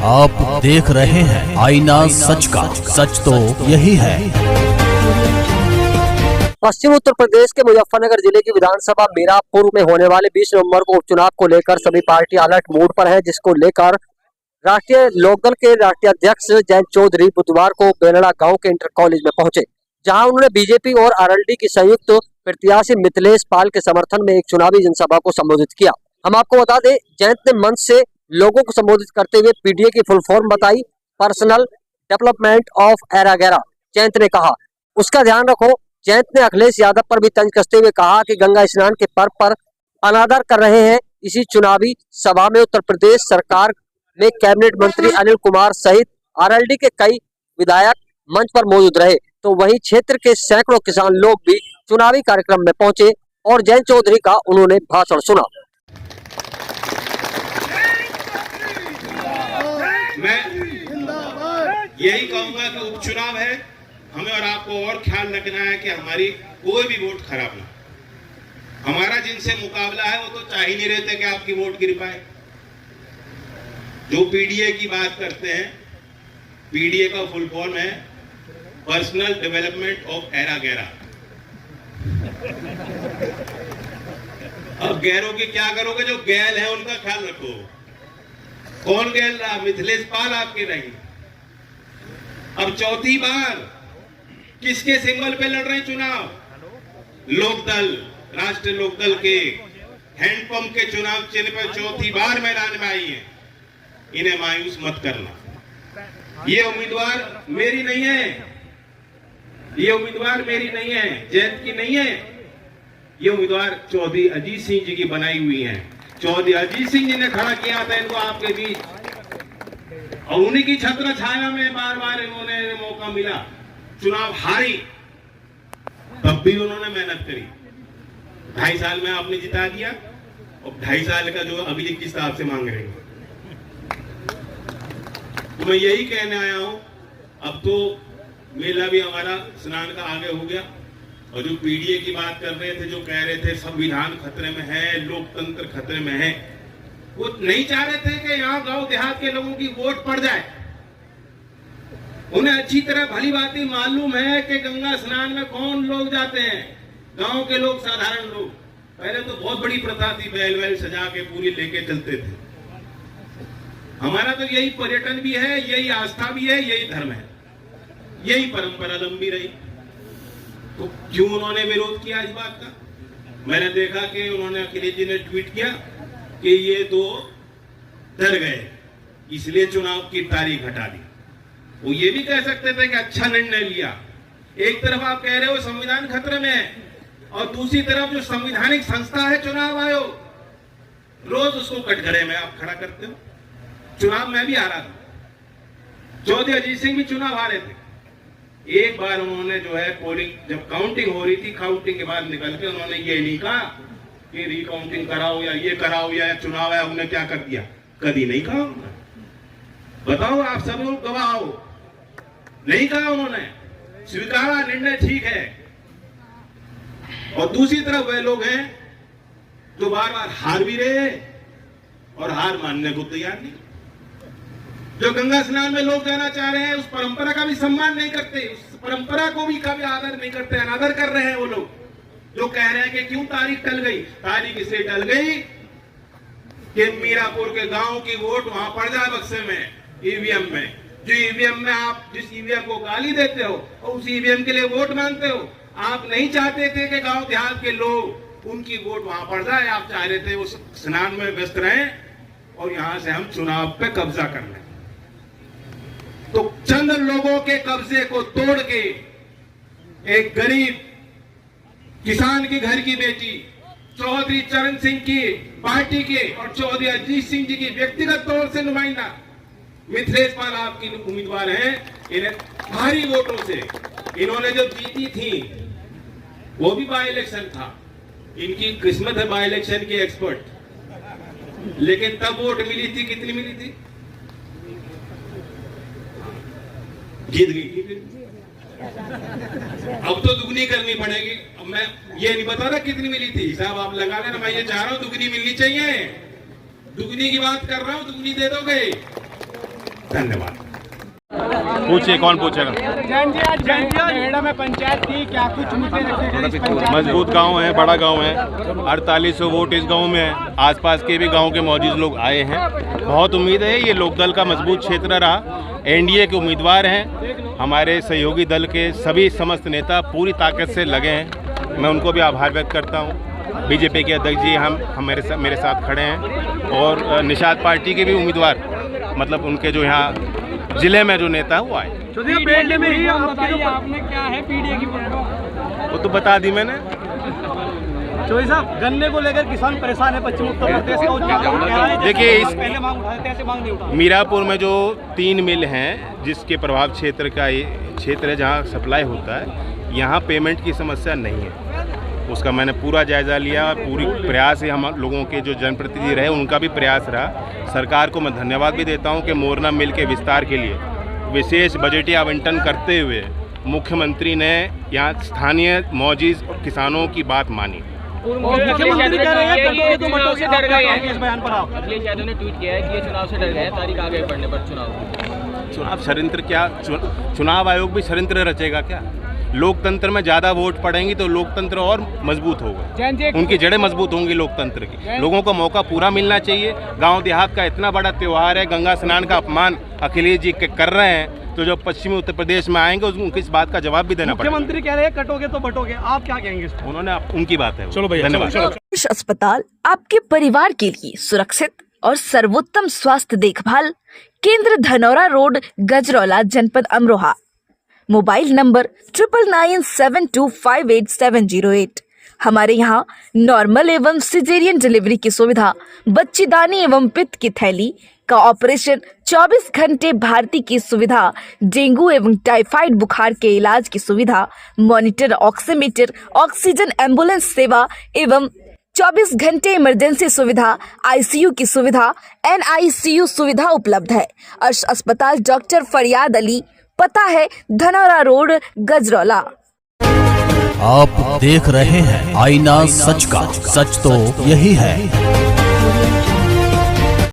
आप देख रहे हैं आईना सच का, सच तो यही है। पश्चिम उत्तर प्रदेश के मुजफ्फरनगर जिले की विधानसभा मीरापुर में होने वाले 20 नवंबर को उपचुनाव को लेकर सभी पार्टी अलर्ट मोड पर है, जिसको लेकर राष्ट्रीय लोकदल के राष्ट्रीय अध्यक्ष जयंत चौधरी बुधवार को बेलड़ा गांव के इंटर कॉलेज में पहुंचे, जहां उन्होंने बीजेपी और आरएलडी की संयुक्त प्रत्याशी मिथिलेश पाल के समर्थन में एक चुनावी जनसभा को संबोधित किया। हम आपको बता दें, जयंत ने मंच से लोगों को संबोधित करते हुए पीडीए की फुल फॉर्म बताई, पर्सनल डेवलपमेंट ऑफ एरागेरा। जयंत ने कहा उसका ध्यान रखो। जयंत ने अखिलेश यादव पर भी तंज कसते हुए कहा कि गंगा स्नान के पर्व पर अनादर कर रहे हैं। इसी चुनावी सभा में उत्तर प्रदेश सरकार में कैबिनेट मंत्री अनिल कुमार सहित आरएलडी के कई विधायक मंच पर मौजूद रहे, तो वहीं क्षेत्र के सैकड़ों किसान लोग भी चुनावी कार्यक्रम में पहुंचे और जयंत चौधरी का उन्होंने भाषण सुना। मैं यही कहूंगा कि उपचुनाव है, हमें और आपको और ख्याल रखना है कि हमारी कोई भी वोट खराब ना। हमारा जिनसे मुकाबला है वो तो चाह ही नहीं रहते कि आपकी वोट गिर पाए। जो पीडीए की बात करते हैं, पीडीए का फुल फॉर्म है पर्सनल डेवलपमेंट ऑफ एरागेरा। अब गैरों की क्या करोगे? जो गैल है उनका ख्याल रखो। कौन गैल रहा? मिथिलेश पाल आपके नहीं। अब चौथी बार किसके सिंबल पे लड़ रहे हैं चुनाव? लोकदल, राष्ट्रीय लोकदल के हैंडपंप के चुनाव चिन्ह पर चौथी बार मैदान में आई है। इन्हें मायूस मत करना। ये उम्मीदवार मेरी नहीं है, ये उम्मीदवार मेरी नहीं है, जयंत की नहीं है। ये उम्मीदवार चौधरी अजीत सिंह जी की बनाई हुई है। चौधरी अजीत सिंह जी ने खड़ा किया था इनको आपके बीच, और उन्हीं की छत्र छाया में बार बार इन्होंने मौका मिला। चुनाव हारी, तब भी उन्होंने मेहनत करी। 2.5 साल में आपने जिता दिया, और 2.5 साल का जो अगली किस्त आपसे मांग रहे हैं। तो मैं यही कहने आया हूं, अब तो मेला भी हमारा स्नान का आगे हो गया। और जो पीडीए की बात कर रहे थे, जो कह रहे थे संविधान खतरे में है, लोकतंत्र खतरे में है, वो नहीं चाह रहे थे कि यहाँ गांव देहात के लोगों की वोट पड़ जाए। उन्हें अच्छी तरह भली भांति मालूम है कि गंगा स्नान में कौन लोग जाते हैं। गांव के लोग, साधारण लोग। पहले तो बहुत बड़ी प्रथा थी, बैल वैल सजा के पूरी लेके चलते थे। हमारा तो यही पर्यटन भी है, यही आस्था भी है, यही धर्म है, यही परंपरा लंबी रही। तो क्यों उन्होंने विरोध किया इस बात का? मैंने देखा कि उन्होंने, अखिलेश जी ने ट्वीट किया कि ये तो डर गए, इसलिए चुनाव की तारीख हटा दी। वो ये भी कह सकते थे कि अच्छा निर्णय लिया। एक तरफ आप कह रहे हो संविधान खतरे में है, और दूसरी तरफ जो संवैधानिक संस्था है चुनाव आयोग, रोज उसको कटघरे में आप खड़ा करते हो। चुनाव में भी हारा था, चौधरी अजीत सिंह भी चुनाव हारे थे। एक बार उन्होंने जो है पोलिंग, जब काउंटिंग हो रही थी, काउंटिंग के बाद निकल के उन्होंने ये नहीं कहा कि रिकाउंटिंग कराओ या ये कराओ या चुनाव है हमने क्या कर दिया, कभी नहीं कहा उन्होंने। बताओ, आप सब लोग गवाह हो, नहीं कहा उन्होंने। स्वीकारा, निर्णय ठीक है। और दूसरी तरफ वे लोग हैं जो बार बार हार भी रहे और हार मानने को तैयार नहीं। जो गंगा स्नान में लोग जाना चाह रहे हैं, उस परंपरा का भी सम्मान नहीं करते, उस परंपरा को भी कभी आदर नहीं करते, अनादर कर रहे हैं वो लोग। जो कह रहे हैं कि क्यों तारीख टल गई? तारीख इसलिए टल गई कि मीरापुर के गांव की वोट वहां पड़ जाए बक्से में, ईवीएम में। जो ईवीएम में आप जिस ईवीएम को गाली देते हो और उस ईवीएम के लिए वोट मांगते हो, आप नहीं चाहते थे कि गांव देहात के लोग, उनकी वोट वहां पड़ जाए। आप चाह रहे थे वो स्नान में व्यस्त रहें और यहां से हम चुनाव पे कब्जा कर लें। तो चंद लोगों के कब्जे को तोड़ के एक गरीब किसान के घर की बेटी, चौधरी चरण सिंह की पार्टी के और चौधरी अजीत सिंह जी की व्यक्तिगत तौर से नुमाइंदा मिथिलेश पाल आपकी उम्मीदवार हैं। इन्हें भारी वोटों से इन्होंने जो जीती थी, वो भी बाई इलेक्शन था। इनकी किस्मत है बाई इलेक्शन की एक्सपर्ट। लेकिन तब वोट मिली थी, कितनी मिली थी? जीत गई। अब तो दुगनी करनी पड़ेगी। अब मैं ये नहीं बता रहा कितनी मिली थी, साहब आप लगा लेना। मैं ये चाह रहा हूं दुगनी मिलनी चाहिए, दुगनी की बात कर रहा हूं, दुगनी दे दोगे। धन्यवाद। पूछिए, कौन पूछेगा? जैन जी, आज बेहड़ा में पंचायत की क्या कुछ मुद्दे रखे गए इस पंचायत में? मजबूत गांव है, बड़ा गांव है, 4800 वोट इस गांव में है। आसपास के भी गांव के मौजूद लोग आए हैं। बहुत उम्मीद है ये लोकदल का मजबूत क्षेत्र रहा। एनडीए के उम्मीदवार हैं, हमारे सहयोगी दल के सभी समस्त नेता पूरी ताकत से लगे हैं। मैं उनको भी आभार व्यक्त करता हूँ। बीजेपी के अध्यक्ष जी हम मेरे साथ खड़े हैं और निषाद पार्टी के भी उम्मीदवार, मतलब उनके जो यहाँ जिले में जो नेता है वो आए। बेहड़े में ही आपने क्या है पीडीए की वो तो बता दी मैंने। चौधरी साहब, गन्ने को लेकर किसान परेशान है पश्चिम उत्तर प्रदेश का। देखिए, इस पहले मांग उठाए थे, ऐसे मांग नहीं उठा। मीरापुर में जो 3 मिल हैं जिसके प्रभाव क्षेत्र का ये क्षेत्र है जहाँ सप्लाई होता है, यहाँ पेमेंट की समस्या नहीं है। उसका मैंने पूरा जायज़ा लिया। पूरी प्रयास है, हम लोगों के जो जनप्रतिनिधि रहे उनका भी प्रयास रहा। सरकार को मैं धन्यवाद भी देता हूँ कि मोरना मिल के विस्तार के लिए विशेष बजटीय आवंटन करते हुए मुख्यमंत्री ने यहाँ स्थानीय मौजूद किसानों की बात मानी। मुख्यमंत्री कह रहे हैं कटोगे तो बटो से डर गए हैं। इस बयान पर आप अखिलेश यादव ने ट्वीट किया है कि ये चुनाव से डर गए हैं, तारीख आगे बढ़ने पर चुनाव षड्यंत्र क्या? चुनाव आयोग भी षड्यंत्र रचेगा क्या? लोकतंत्र में ज़्यादा वोट पड़ेंगी तो लोकतंत्र और मजबूत होगा, उनकी जड़ें मजबूत होंगी लोकतंत्र की। लोगों को मौका पूरा मिलना चाहिए। गांव देहात का इतना बड़ा त्यौहार है, गंगा स्नान का अपमान अखिलेश जी कर रहे हैं, तो जब पश्चिमी उत्तर प्रदेश में आएंगे उनको इस बात का जवाब भी देना पड़ेगा। मुख्यमंत्री कह रहे हैं कटोगे तो बटोगे, आप क्या कहेंगे? उन्होंने उनकी बात है। चलो भैया, धन्यवाद। अस्पताल आपके परिवार के लिए सुरक्षित और सर्वोत्तम स्वास्थ्य देखभाल। केंद्र धनौरा रोड, गजरौला, जनपद अमरोहा। Mobile number 9997258708। हमारे यहाँ नॉर्मल एवं सिजेरियन डिलीवरी की सुविधा, बच्चेदानी एवं पित्त की थैली का ऑपरेशन, 24 घंटे भारती की सुविधा, डेंगू एवं टाइफाइड बुखार के इलाज की सुविधा, मॉनिटर, ऑक्सीमीटर, ऑक्सीजन एम्बुलेंस सेवा एवं 24 घंटे इमरजेंसी सुविधा, आईसीयू की सुविधा, एनआईसीयू सुविधा उपलब्ध है। अस्पताल डॉक्टर फरियाद अली, पता है धनौरा रोड, गजरौला। आप देख रहे हैं आईना सच का, सच तो यही है।